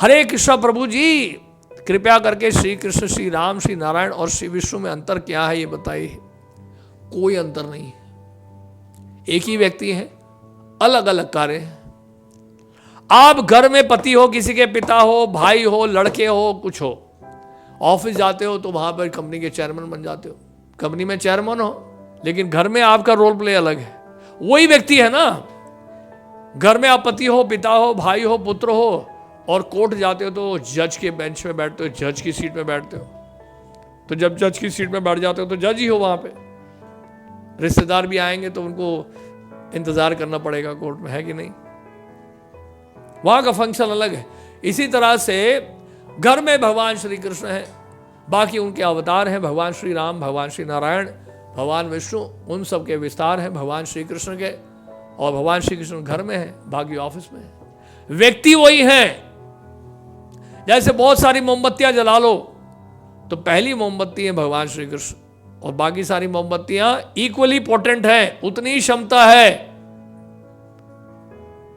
हरे कृष्ण प्रभु जी, कृपया करके श्री कृष्ण, श्री राम, श्री नारायण और श्री विष्णु में अंतर क्या है ये बताइए। कोई अंतर नहीं, एक ही व्यक्ति है, अलग अलग कार्य हैं। आप घर में पति हो, किसी के पिता हो, भाई हो, लड़के हो, कुछ हो, ऑफिस जाते हो तो वहां पर कंपनी के चेयरमैन बन जाते हो, कंपनी में चेयरमैन हो, लेकिन घर में आपका रोल प्ले अलग है। वही व्यक्ति है ना। घर में आप पति हो, पिता हो, भाई हो, पुत्र हो, और कोर्ट जाते हो तो जज के बेंच में बैठते हो, जज की सीट में बैठते हो। तो जब जज की सीट में बैठ जाते हो तो जज ही हो वहां पे। रिश्तेदार भी आएंगे तो उनको इंतजार करना पड़ेगा कोर्ट में, है कि नहीं। वहां का फंक्शन अलग है। इसी तरह से घर में भगवान श्री कृष्ण है, बाकी उनके अवतार हैं, भगवान श्री राम, भगवान श्री नारायण, भगवान विष्णु, उन सब के विस्तार हैं भगवान श्री कृष्ण के। और भगवान श्री कृष्ण घर में है, बाकी ऑफिस में है। व्यक्ति वही है। जैसे बहुत सारी मोमबत्तियां जला लो तो पहली मोमबत्ती है भगवान श्री कृष्ण, और बाकी सारी मोमबत्तियां इक्वली पोटेंट है, उतनी क्षमता है,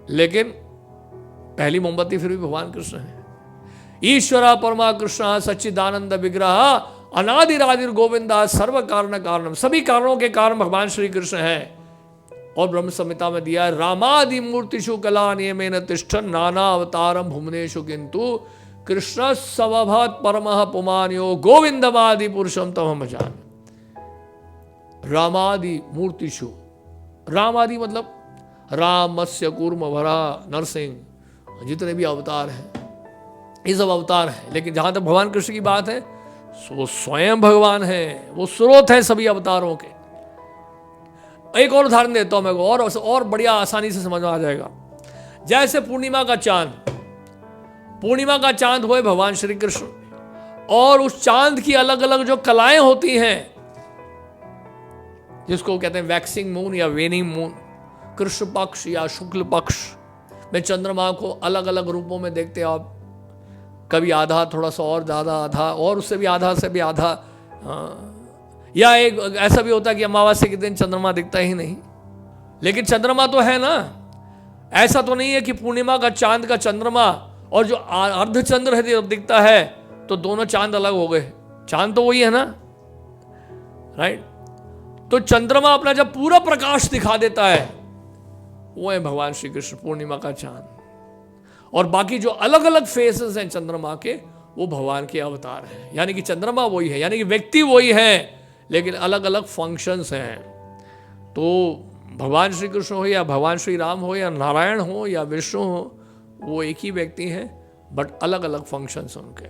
लेकिन पहली मोमबत्ती फिर भी भगवान कृष्ण है। ईश्वर परमा कृष्ण सच्चिदानंद विग्रह अनादिरादिर गोविंदा सर्व कारण कारणम, सभी कारणों के कारण भगवान श्री कृष्ण है। और ब्रह्म संहिता में दिया है, रामादि मूर्तिषु कला नियमेन तिष्ठन् नाना अवतारम भुवनेषु किंतु कृष्ण समभवत् परमः पुमान्यो गोविंदमादि पुरुषम तमहं भजामि। रामादि मूर्तिषु, रामादि मतलब राम, मत्स्य, कूर्म, वरा, नरसिंह, जितने भी अवतार हैं ये सब अवतार हैं। लेकिन जहां तक भगवान कृष्ण की बात है, वो स्वयं भगवान है, वो स्रोत है सभी अवतारों के। एक और उदाहरण देता हूं मैं को, और बढ़िया आसानी से समझ में आ जाएगा। जैसे पूर्णिमा का चांद, पूर्णिमा का चांद हुए भगवान श्री कृष्ण, और उस चांद की अलग अलग जो कलाएं होती हैं, जिसको कहते हैं वैक्सिंग मून या वेनिंग मून, कृष्ण पक्ष या शुक्ल पक्ष में चंद्रमा को अलग अलग रूपों में देखते हो आप। कभी आधा, थोड़ा सा और ज़्यादा, आधा और उससे भी आधा से भी आधा। या एक ऐसा भी होता है कि अमावस्या के दिन चंद्रमा दिखता ही नहीं, लेकिन चंद्रमा तो है ना। ऐसा तो नहीं है कि पूर्णिमा का चांद का चंद्रमा और जो अर्धचंद्र है दिखता है तो दोनों चांद अलग हो गए। चांद तो वही है ना, राइट। तो चंद्रमा अपना जब पूरा प्रकाश दिखा देता है, वो है भगवान श्री कृष्ण, पूर्णिमा का चांद। और बाकी जो अलग अलग फेसेस हैं चंद्रमा के, वो भगवान के अवतार हैं। यानी कि चंद्रमा वही है, यानी कि व्यक्ति वही है, लेकिन अलग अलग फंक्शंस हैं। तो भगवान श्री कृष्ण हो या भगवान श्री राम हो या नारायण हो या विष्णु हो, वो एक ही व्यक्ति हैं, बट अलग अलग फंक्शंस हैं उनके।